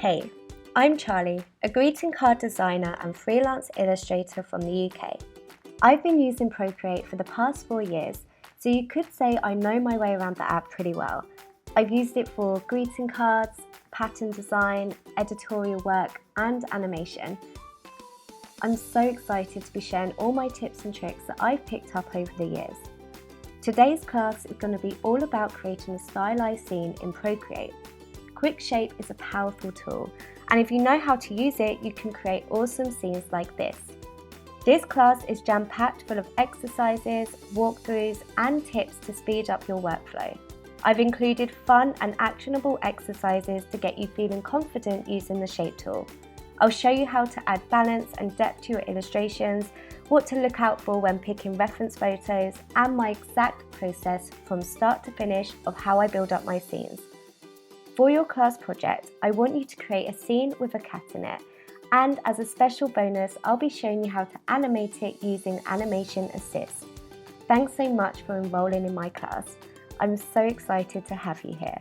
Hey, I'm Charly, a greeting card designer and freelance illustrator from the UK. I've been using Procreate for the past 4 years, so you could say I know my way around the app pretty well. I've used it for greeting cards, pattern design, editorial work, and animation. I'm so excited to be sharing all my tips and tricks that I've picked up over the years. Today's class is going to be all about creating a stylized scene in Procreate. Quick Shape is a powerful tool, and if you know how to use it, you can create awesome scenes like this. This class is jam-packed full of exercises, walkthroughs, and tips to speed up your workflow. I've included fun and actionable exercises to get you feeling confident using the Shape tool. I'll show you how to add balance and depth to your illustrations, what to look out for when picking reference photos, and my exact process from start to finish of how I build up my scenes. For your class project, I want you to create a scene with a cat in it, and as a special bonus, I'll be showing you how to animate it using Animation Assist. Thanks so much for enrolling in my class. I'm so excited to have you here.